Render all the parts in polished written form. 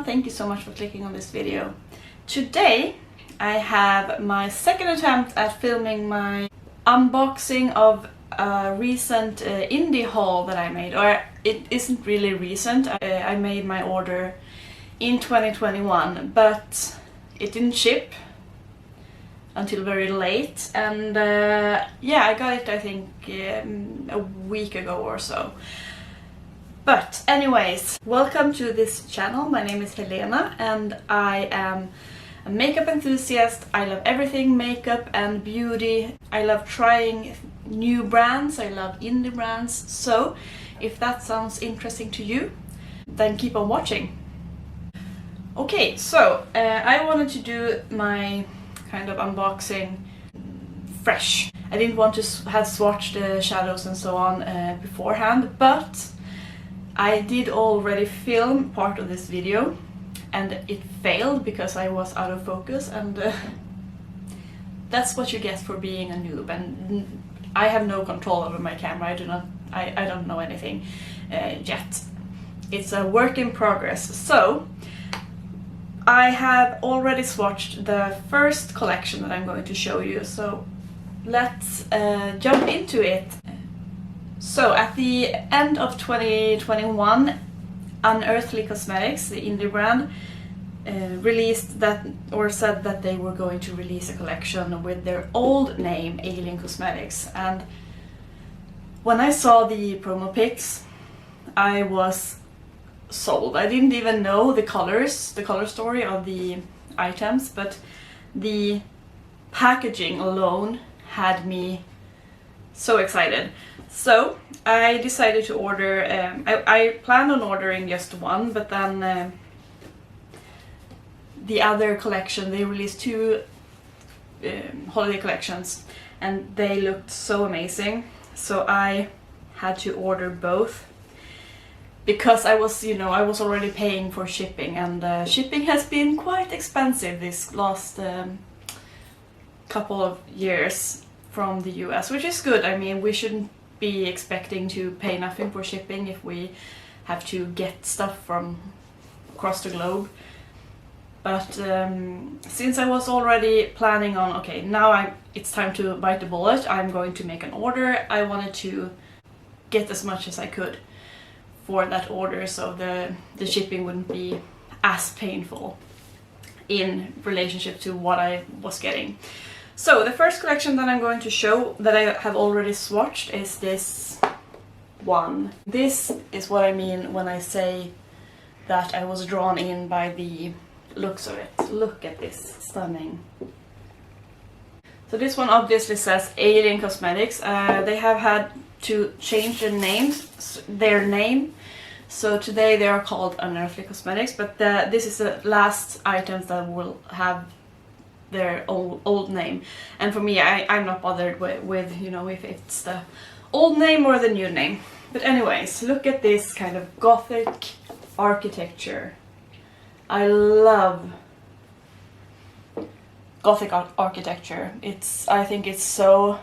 everyone, thank you so much for clicking on this video. Today I have my second attempt at filming my unboxing of a recent indie haul that I made, or it isn't really recent. I made my order in 2021, but it didn't ship until very late, and yeah, I got it I think a week ago or so. But anyways, welcome to this channel. My name is Helena and I am a makeup enthusiast. I love everything makeup and beauty. I love trying new brands. I love indie brands. So if that sounds interesting to you, then keep on watching. Okay, so I wanted to do my kind of unboxing fresh. I didn't want to have swatched the shadows and so on beforehand, but I did already film part of this video and it failed because I was out of focus, and that's what you get for being a noob, and I have no control over my camera. I don't know anything yet. It's a work in progress. So I have already swatched the first collection that I'm going to show you, so let's jump into it. So at the end of 2021, Unearthly Cosmetics, the indie brand, released that, or said that they were going to release a collection with their old name, Alien Cosmetics. And when I saw the promo pics, I was sold. I didn't even know the colors, the color story of the items, but the packaging alone had me so excited. So I decided to order, I planned on ordering just one, but then the other collection, they released two holiday collections and they looked so amazing. So I had to order both because I was, I was already paying for shipping, and shipping has been quite expensive this last couple of years from the US, which is good. I mean, we shouldn't be expecting to pay nothing for shipping if we have to get stuff from across the globe. But since I was already planning on, okay, now it's time to bite the bullet, I'm going to make an order, I wanted to get as much as I could for that order, so the shipping wouldn't be as painful in relationship to what I was getting. So the first collection that I'm going to show that I have already swatched is this one. This is what I mean when I say that I was drawn in by the looks of it. Look at this, stunning. So this one obviously says Alien Cosmetics. They have had to change their name. So today they are called Unearthly Cosmetics, but this is the last items that will have their old name. And for me, I'm not bothered with if it's the old name or the new name. But anyways, look at this kind of gothic architecture. I love gothic architecture. I think it's so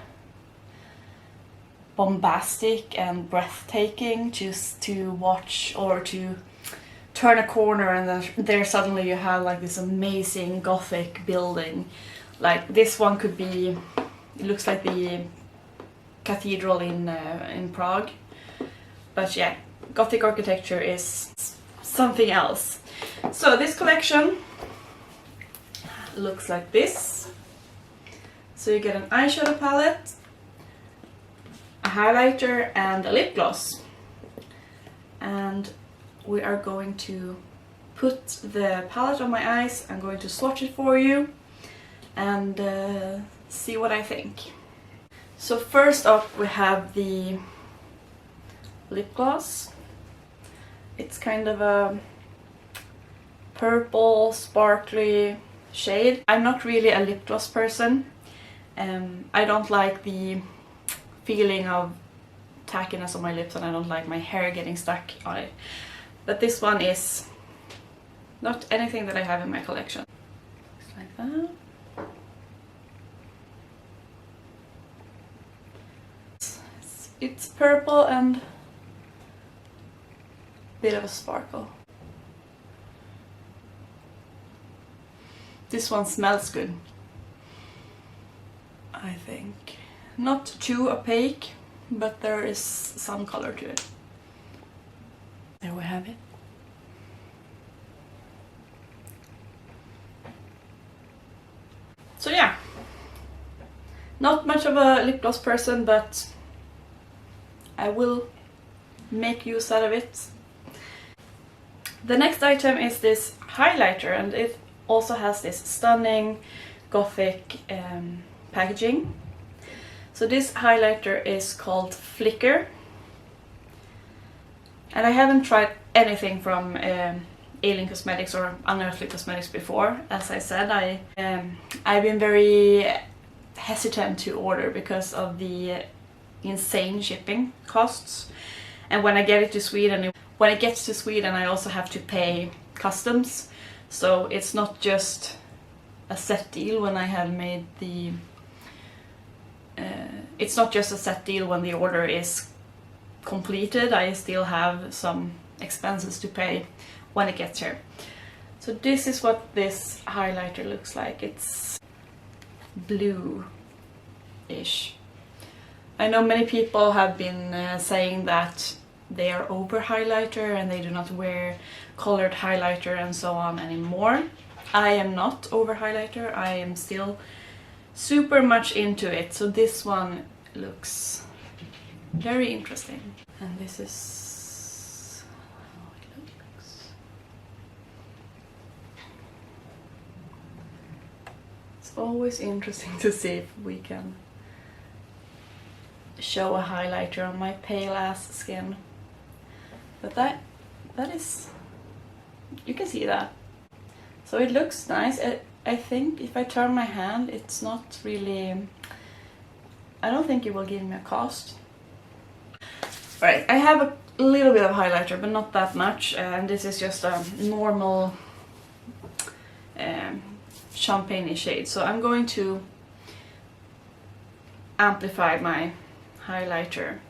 bombastic and breathtaking just to watch, or to turn a corner and then there suddenly you have like this amazing gothic building. Like this one could be, it looks like the cathedral in Prague. But yeah, gothic architecture is something else. So this collection looks like this. So you get an eyeshadow palette, a highlighter and a lip gloss. And we are going to put the palette on my eyes. I'm going to swatch it for you and see what I think. So first up we have the lip gloss. It's kind of a purple, sparkly shade. I'm not really a lip gloss person. I don't like the feeling of tackiness on my lips, and I don't like my hair getting stuck on it. But this one is not anything that I have in my collection. Looks like that. It's purple and a bit of a sparkle. This one smells good, I think. Not too opaque, but there is some color to it. There we have it. So yeah, not much of a lip gloss person, but I will make use out of it. The next item is this highlighter, and it also has this stunning gothic packaging. So this highlighter is called Flicker, and I haven't tried anything from Alien Cosmetics or Unearthly Cosmetics before. As I said, I've been very hesitant to order because of the insane shipping costs, and when I get it to Sweden, when it gets to Sweden, I also have to pay customs. So it's not just a set deal when I have made the it's not just a set deal when the order is completed. I still have some expenses to pay when it gets here. So this is what this highlighter looks like. It's blue-ish. I know many people have been saying that they are over highlighter and they do not wear colored highlighter and so on anymore. I am not over highlighter. I am still super much into it. So this one looks very interesting. And this is how it looks. It's always interesting to see if we can show a highlighter on my pale ass skin. But that is, you can see that. So it looks nice. I think if I turn my hand, it's not really, I don't think it will give me a cost. Right, I have a little bit of highlighter, but not that much, and this is just a normal champagne shade. So I'm going to amplify my highlighter.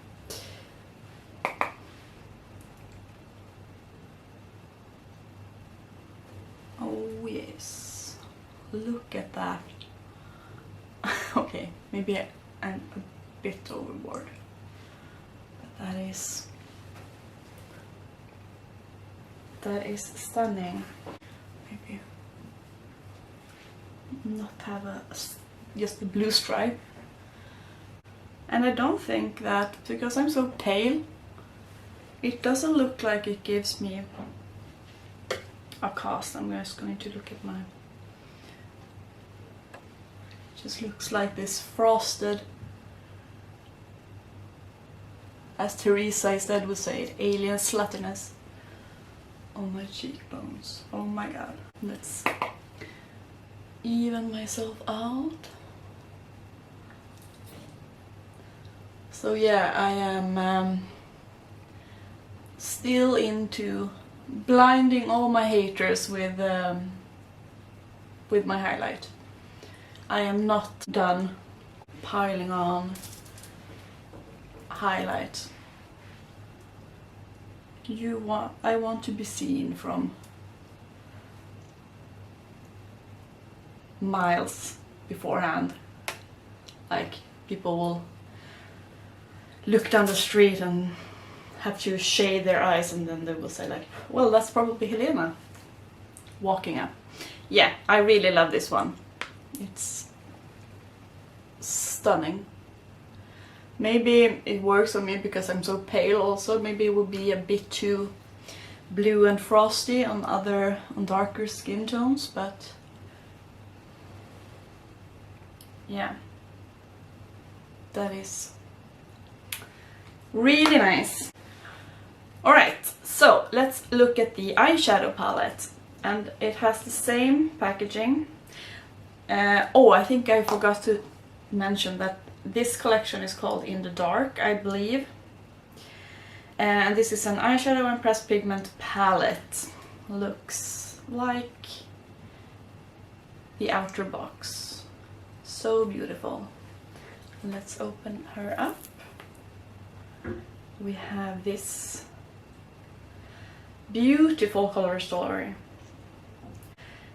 Oh yes, look at that. Okay, maybe I'm a bit overboard, but that is stunning. Maybe not have just a blue stripe. And I don't think that, because I'm so pale, it doesn't look like it gives me a cast. I'm just going to look at my... It just looks like this frosted, as Teresa instead would say it, alien sluttiness on my cheekbones. Oh my god. Let's even myself out. So yeah, I am still into blinding all my haters with my highlight. I am not done piling on highlight. I want to be seen from miles beforehand. Like, people will look down the street and have to shade their eyes, and then they will say like, well, that's probably Helena walking up. Yeah, I really love this one. It's stunning. Maybe it works on me because I'm so pale also. Maybe it would be a bit too blue and frosty on darker skin tones, but yeah, that is really nice. Alright, so let's look at the eyeshadow palette, and it has the same packaging. Oh, I think I forgot to mention that this collection is called In the Dark, I believe. And this is an eyeshadow and pressed pigment palette. Looks like the outer box. So beautiful. Let's open her up. We have this beautiful color story.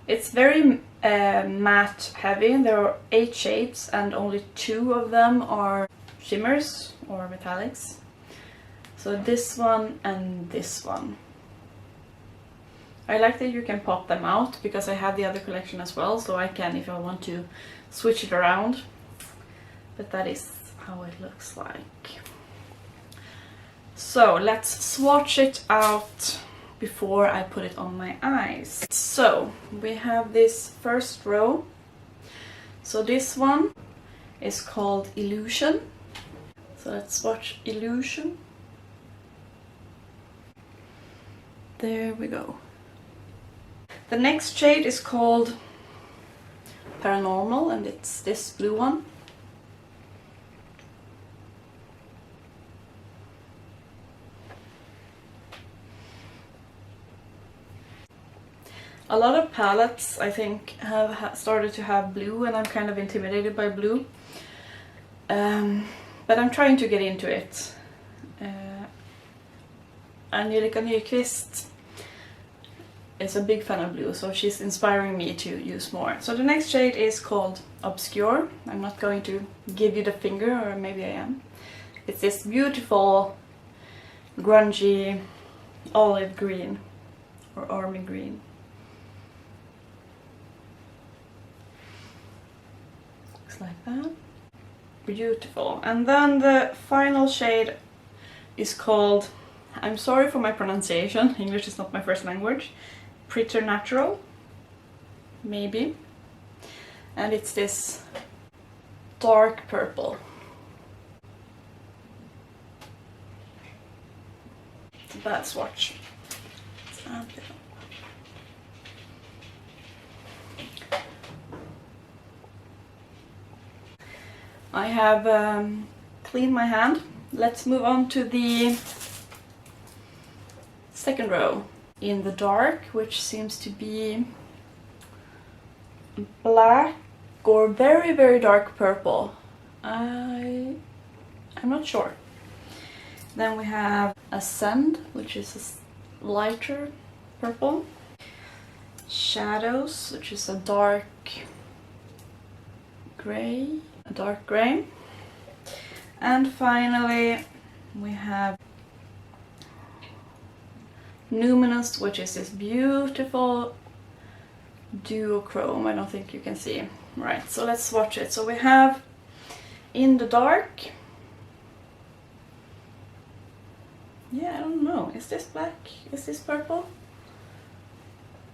It's very matte heavy. There are 8 shades and only 2 of them are shimmers or metallics. So this one and this one. I like that you can pop them out because I have the other collection as well, so I can, if I want to, switch it around. But that is how it looks like. So let's swatch it out before I put it on my eyes. So we have this first row. So this one is called Illusion. So let's swatch Illusion. There we go. The next shade is called Paranormal, and it's this blue one. A lot of palettes, I think, have started to have blue, and I'm kind of intimidated by blue. But I'm trying to get into it. Angelica Nyqvist is a big fan of blue, so she's inspiring me to use more. So the next shade is called Obscure. I'm not going to give you the finger, or maybe I am. It's this beautiful grungy olive green or army green. Looks like that. Beautiful. And then the final shade is called, I'm sorry for my pronunciation, English is not my first language, Preternatural, maybe. And it's this dark purple. It's a bad swatch. Let's add it up. I have cleaned my hand. Let's move on to the second row. In the dark, which seems to be black or very, very dark purple. I'm not sure. Then we have Ascend, which is a lighter purple. Shadows, which is a dark gray. And finally we have Numinous, which is this beautiful duochrome. I don't think you can see. Right, so let's swatch it. So we have In the Dark. Yeah, I don't know. Is this black? Is this purple?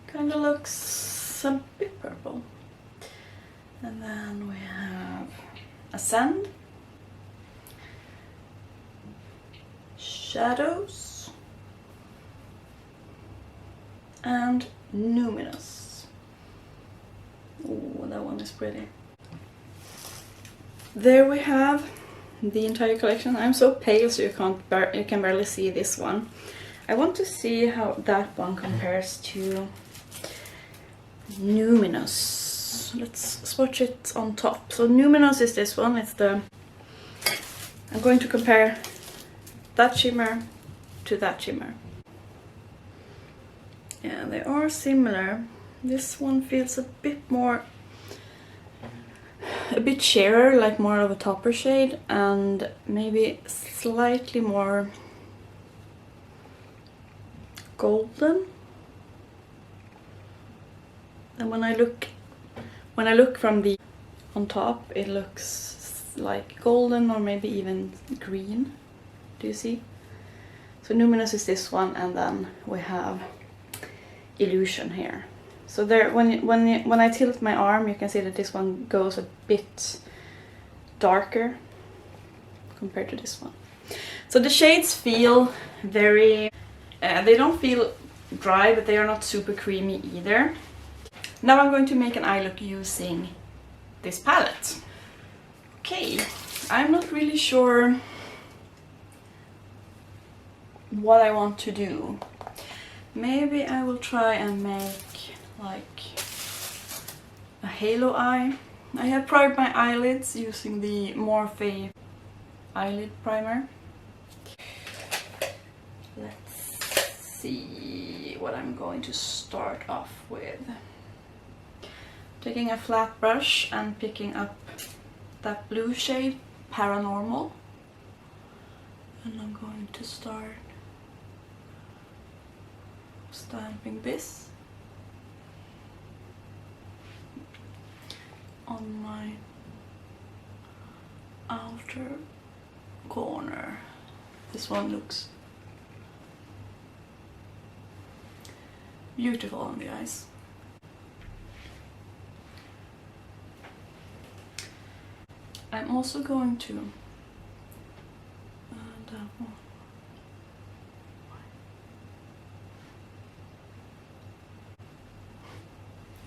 Kind of looks a bit purple. And then we have Ascend. Shadows. And Numinous. Oh, that one is pretty. There we have the entire collection. I'm so pale, so you can barely see this one. I want to see how that one compares to Numinous. Let's swatch it on top. So Numinous is this one. It's the. I'm going to compare that shimmer to that shimmer. Yeah, they are similar. This one feels a bit sheerer, like more of a topper shade, and maybe slightly more golden. And when I look from the on top, it looks like golden or maybe even green. Do you see? So Numinous is this one, and then we have Illusion here. So there, when I tilt my arm, you can see that this one goes a bit darker compared to this one. So the shades feel very, they don't feel dry, but they are not super creamy either. Now I'm going to make an eye look using this palette. Okay, I'm not really sure what I want to do. Maybe I will try and make like a halo eye. I have primed my eyelids using the Morphe eyelid primer. Let's see what I'm going to start off with. taking a flat brush and picking up that blue shade, Paranormal. And I'm going to start stamping this on my outer corner. This one looks beautiful on the eyes. I'm also going to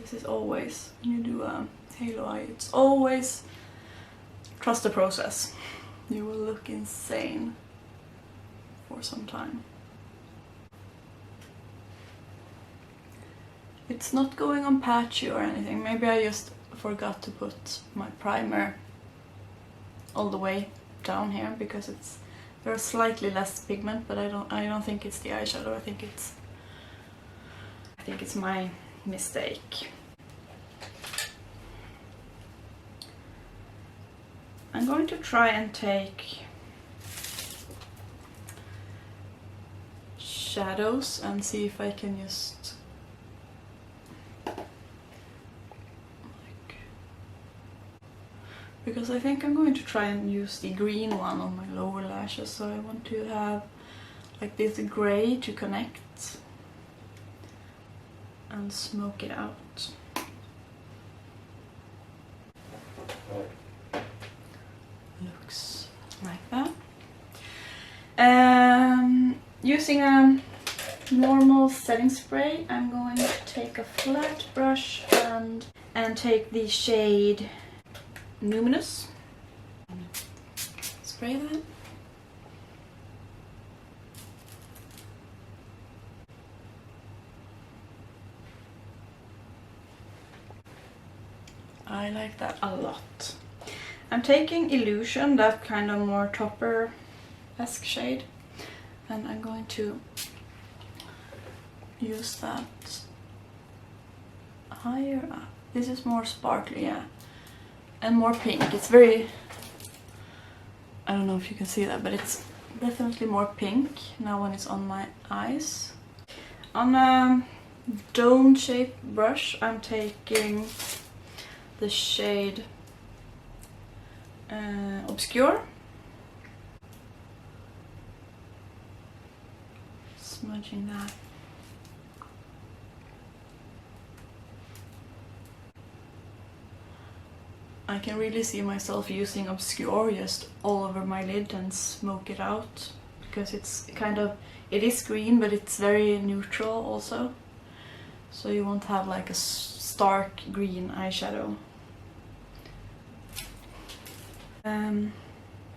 this is always, when you do a halo eye, it's always trust the process. You will look insane for some time. It's not going on patchy or anything. Maybe I just forgot to put my primer all the way down here because there's slightly less pigment, but I don't think it's the eyeshadow. I think it's my mistake. I'm going to try and take shadows and see if I can just because I think I'm going to try and use the green one on my lower lashes, so I want to have like this grey to connect and smoke it out. Looks like that. Using a normal setting spray, I'm going to take a flat brush and take the shade Numinous. Spray that. I like that a lot. I'm taking Illusion, that kind of more topper-esque shade, and I'm going to use that higher up. This is more sparkly, yeah, and more pink. It's very, I don't know if you can see that, but it's definitely more pink now when it's on my eyes. On a dome-shaped brush, I'm taking the shade Obscure. Smudging that. I can really see myself using Obscure just all over my lid and smoke it out, because it's kind of, it is green but it's very neutral also, so you won't have like a stark green eyeshadow.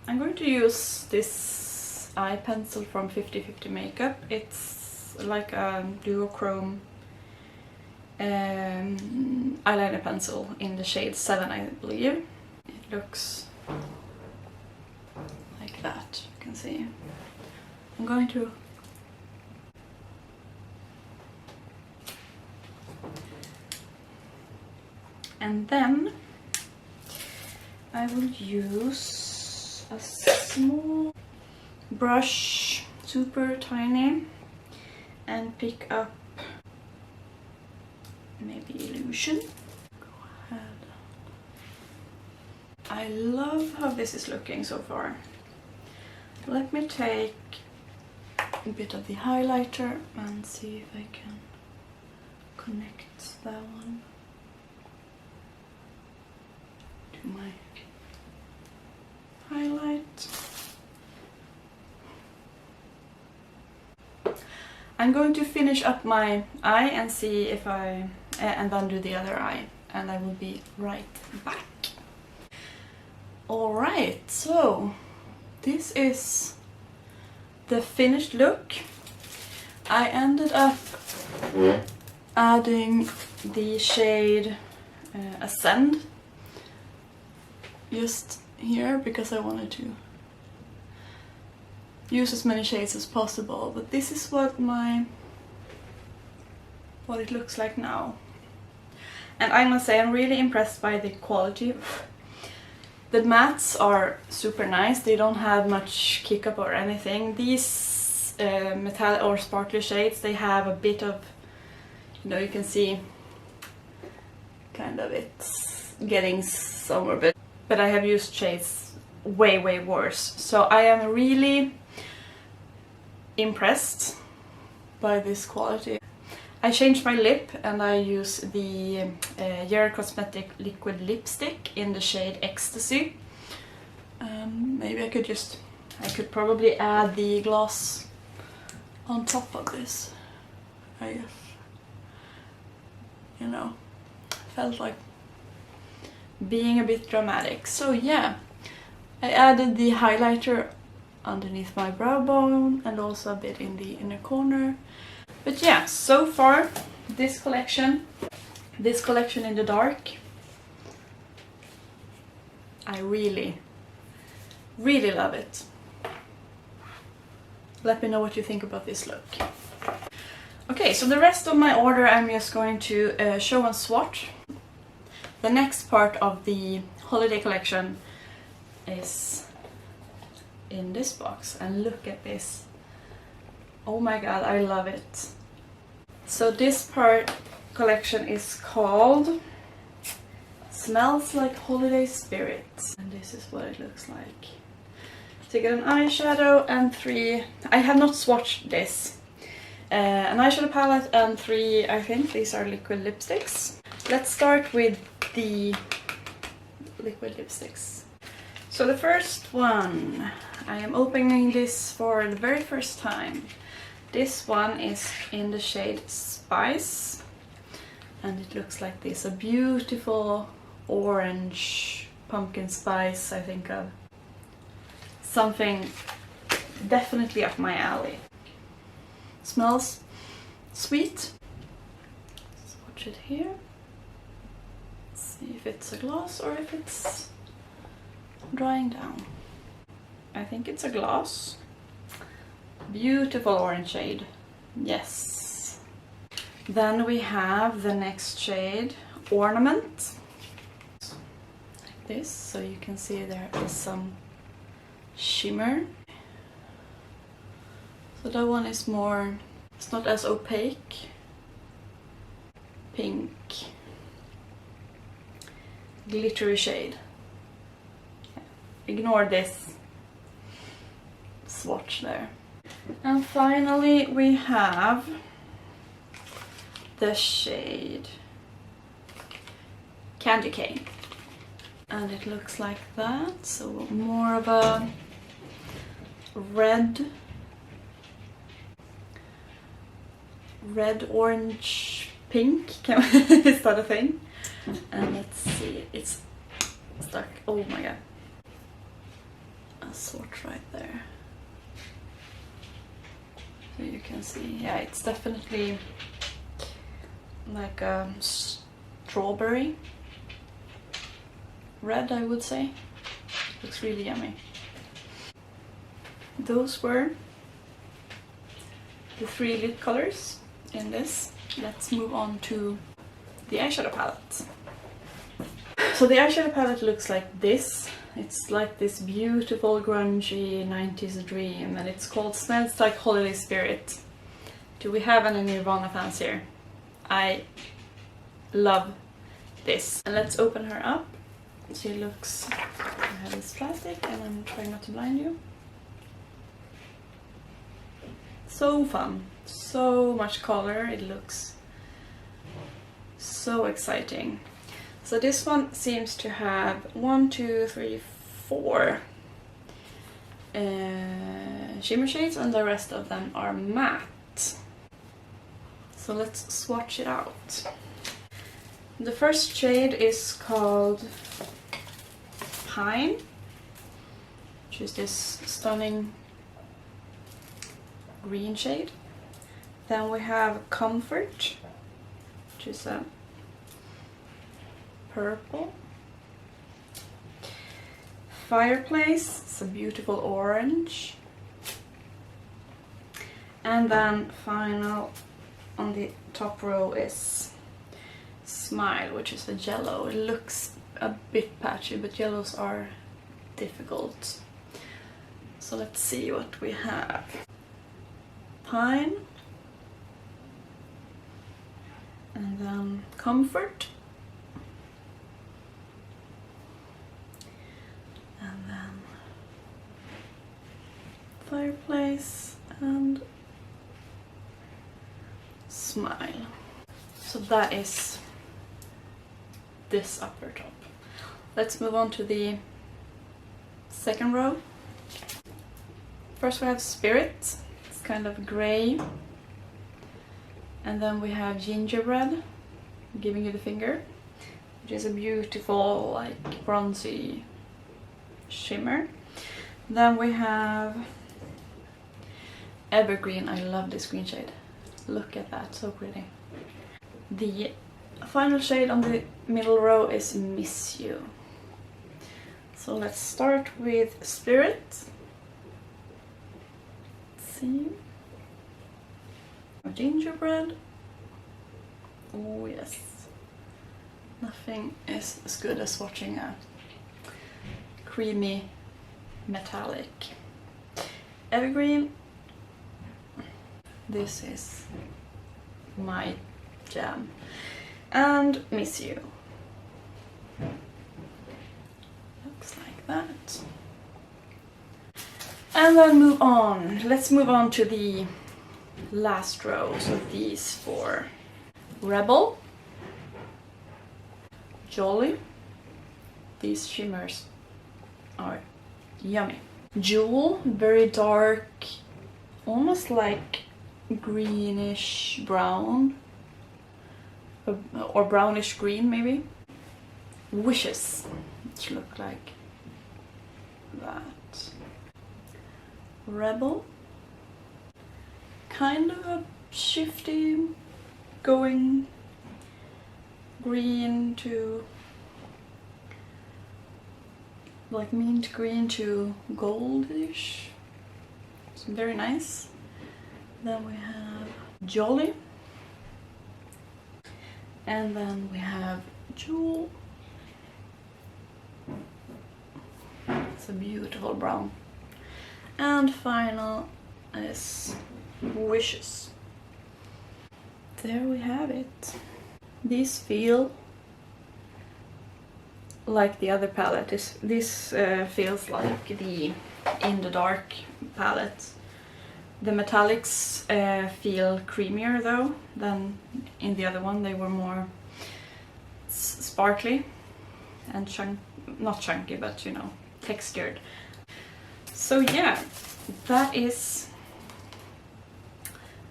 I'm going to use this eye pencil from 50/50 Makeup. It's like a duochrome eyeliner pencil in the shade 7, I believe. It looks like that, you can see. I'm going to and then I will use a small brush, super tiny, and pick up maybe Illusion. Go ahead. I love how this is looking so far. Let me take a bit of the highlighter and see if I can connect that one to my highlight. I'm going to finish up my eye and see if I and then do the other eye, and I will be right back. Alright, so this is the finished look. I ended up adding the shade Ascend just here because I wanted to use as many shades as possible, but this is what it looks like now. And I must say I'm really impressed by the quality. The mattes are super nice, they don't have much kick up or anything. These metallic or sparkly shades, they have a bit of, you know, you can see kind of it's getting somewhere, but I have used shades way worse. So I am really impressed by this quality. I changed my lip and I use the Unearthly Cosmetics liquid lipstick in the shade Ecstasy. Maybe I could probably add the gloss on top of this. I guess, you know, felt like being a bit dramatic. So yeah, I added the highlighter underneath my brow bone and also a bit in the inner corner. But yeah, so far this collection in the dark, I really love it. Let me know what you think about this look. Okay, so the rest of my order I'm just going to show and swatch. The next part of the holiday collection is in this box, and look at this. Oh my god, I love it. So this part collection is called Smells Like Holiday Spirit, and this is what it looks like. So you get an eyeshadow and I have not swatched this, an eyeshadow palette and 3, I think these are liquid lipsticks. Let's start with the liquid lipsticks. So the first one, I am opening this for the very first time. This one is in the shade Spice, and it looks like this, a beautiful orange pumpkin spice, I think of. Something definitely up my alley. Smells sweet. Swatch it here. See if it's a gloss or if it's drying down. I think it's a gloss. Beautiful orange shade. Yes. Then we have the next shade, Ornament. Like this, so you can see there is some shimmer. So that one is more, it's not as opaque. Pink. Glittery shade. Ignore this swatch there. And finally we have the shade Candy Cane, and it looks like that, so more of a red orange pink. Is that a thing? And let's see, it's stuck. Oh my god, a swatch right there. So you can see, yeah, it's definitely like a strawberry red, I would say. Looks really yummy. Those were the 3 lip colors in this. Let's move on to the eyeshadow palette. So the eyeshadow palette looks like this. It's like this beautiful grungy 90s dream, and it's called Smells Like Holiday Spirit. Do we have any Nirvana fans here? I love this. And let's open her up. She looks, I have this plastic and I'm trying not to blind you. So fun, so much color, it looks so exciting. So this one seems to have 1, 2, 3, 4 shimmer shades, and the rest of them are matte. So let's swatch it out. The first shade is called Pine, which is this stunning green shade. Then we have Comfort, which is a purple. Fireplace, it's a beautiful orange. And then final on the top row is Smile, which is a yellow. It looks a bit patchy, but yellows are difficult. So let's see what we have. Pine. And then Comfort. And then Fireplace and Smile. So that is this upper top. Let's move on to the second row. First we have Spirit. It's kind of grey. And then we have Gingerbread, Giving You the Finger, which is a beautiful, like, bronzy shimmer. Then we have Evergreen. I love this green shade. Look at that, so pretty. The final shade on the middle row is Miss You. So let's start with Spirit. Let's see. Gingerbread. Oh yes. Nothing is as good as watching a creamy metallic. Evergreen. This is my jam. And Miss You. Looks like that. And then move on. Let's move on to the last rows of these four. Rebel. Jolly. These shimmers are yummy. Jewel, very dark, almost like greenish brown, or brownish green maybe. Wishes, which look like that. Rebel, kind of a shifty, going green to like mint green to goldish. It's very nice. Then we have Jolly, and then we have Jewel. It's a beautiful brown. And final is Wishes. There we have it. These feel like the other palette. This feels like the In the Dark palette. The metallics feel creamier though than in the other one. They were more sparkly and not chunky, but you know, textured. So yeah, that is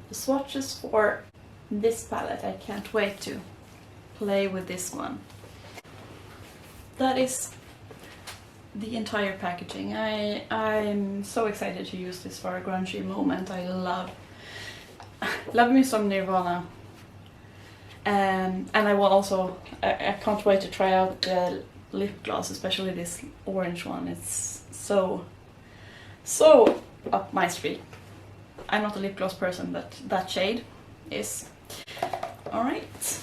the swatches for this palette. I can't wait to play with this one. That is the entire packaging. I'm so excited to use this for a grungy moment. I love me some Nirvana. And I will also, I can't wait to try out the lip gloss, especially this orange one. It's so up my street. I'm not a lip gloss person, but that shade is. Alright.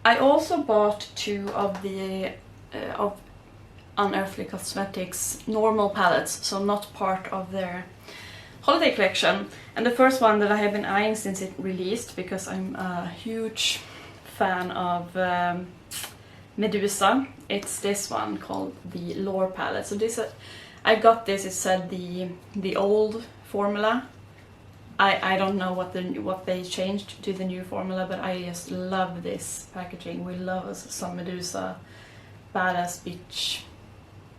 I also bought two of the of Unearthly Cosmetics normal palettes, so not part of their holiday collection. And the first one that I have been eyeing since it released, because I'm a huge fan of Medusa. It's this one called the Lore palette. So this, I got this. It said the old formula. I don't know what they changed to the new formula, but I just love this packaging. We love us some Medusa badass bitch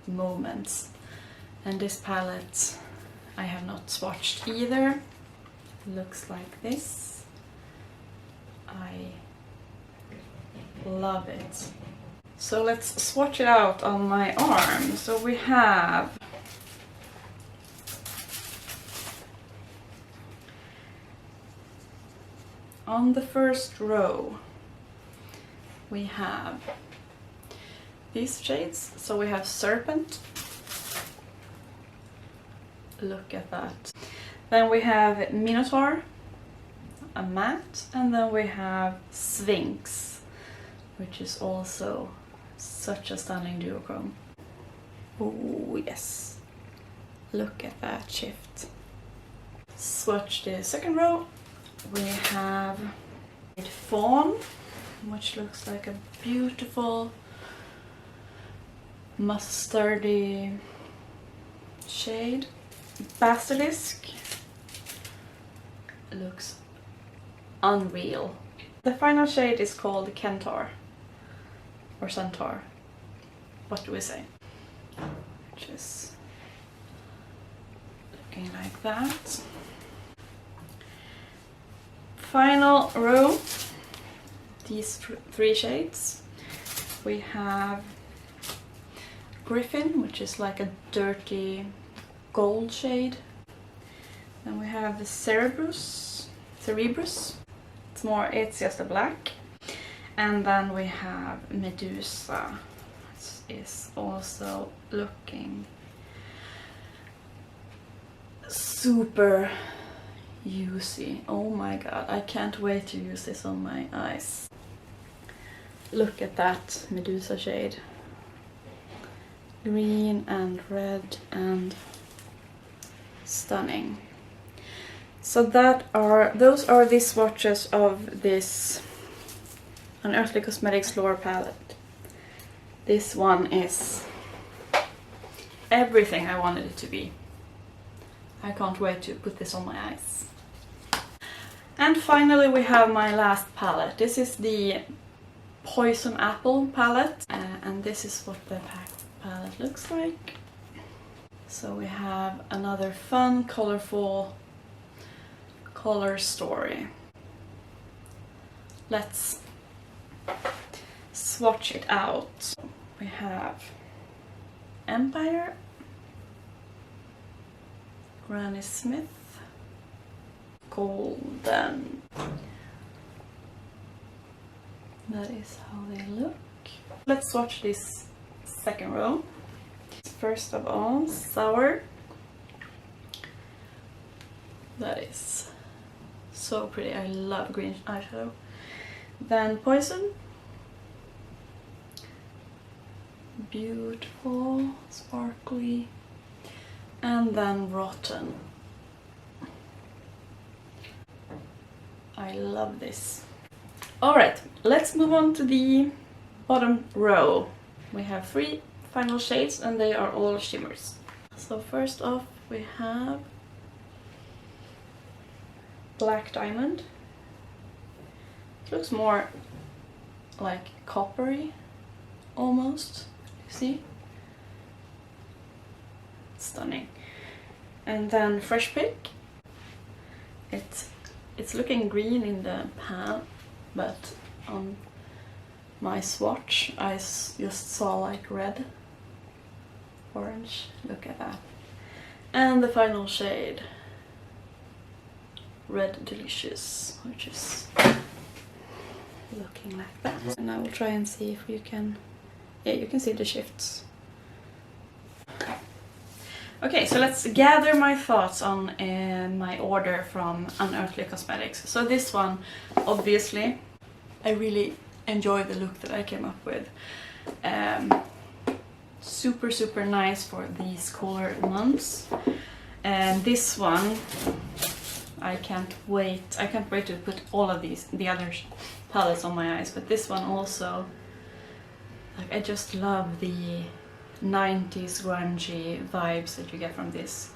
moments. And this palette I have not swatched either. Looks like this. I love it. So let's swatch it out on my arm. So we have on the first row we have these shades. So we have Serpent. Look at that. Then we have Minotaur. a matte, and then we have Sphinx, which is also such a stunning duochrome. Oh yes, look at that shift. Swatch the second row. We have Fawn, which looks like a beautiful mustardy shade. Basilisk looks unreal. The final shade is called Centaur or Centaur. What do we say? Which is looking like that. Final row, these three shades. We have Griffin, which is like a dirty gold shade. Then we have the Cerebrus. It's just a black. And then we have Medusa, which is also looking super juicy. Oh my god, I can't wait to use this on my eyes. Look at that Medusa shade. Green and red and stunning. So those are the swatches of this Unearthly Cosmetics Lore palette. This one is everything I wanted it to be. I can't wait to put this on my eyes. And finally we have my last palette. This is the Poison Apple palette, and this is what the palette looks like. So we have another fun, colorful color story. Let's swatch it out. We have Empire, Granny Smith, Golden. That is how they look. Let's swatch this second row. First of all, Sour. That is so pretty. I love green eyeshadow. Then Poison. Beautiful, sparkly. And then Rotten. I love this. Alright, let's move on to the bottom row. We have 3 final shades and they are all shimmers. So first off we have Black Diamond. It looks more like coppery almost, you see? Stunning. And then Fresh Pick. It's looking green in the pan, but on my swatch I just saw like red, orange. Look at that. And the final shade, Red Delicious, which is looking like that. And I will try and see if you can, yeah, you can see the shifts. Okay, so let's gather my thoughts on my order from Unearthly Cosmetics. So this one, obviously, I really enjoy the look that I came up with. Super nice for these cooler months. And this one, I can't wait to put all of the other palettes on my eyes. But this one also, like, I just love the 90s grungy vibes that you get from this,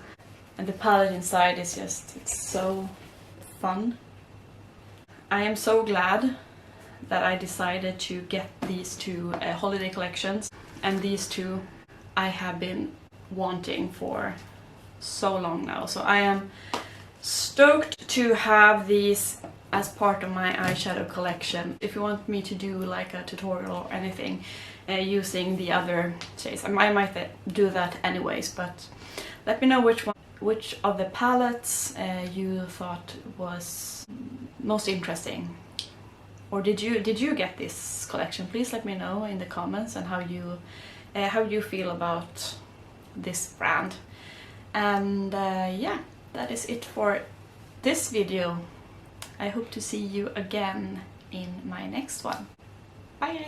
and the palette inside is just, it's so fun. I am so glad that I decided to get these two holiday collections, and these two I have been wanting for so long now, so I am stoked to have these as part of my eyeshadow collection. If you want me to do like a tutorial or anything using the other shades, I might do that anyways, but let me know which of the palettes you thought was most interesting, or did you get this collection? Please let me know in the comments, and how you feel about this brand. And yeah, that is it for this video. I hope to see you again in my next one. Bye guys!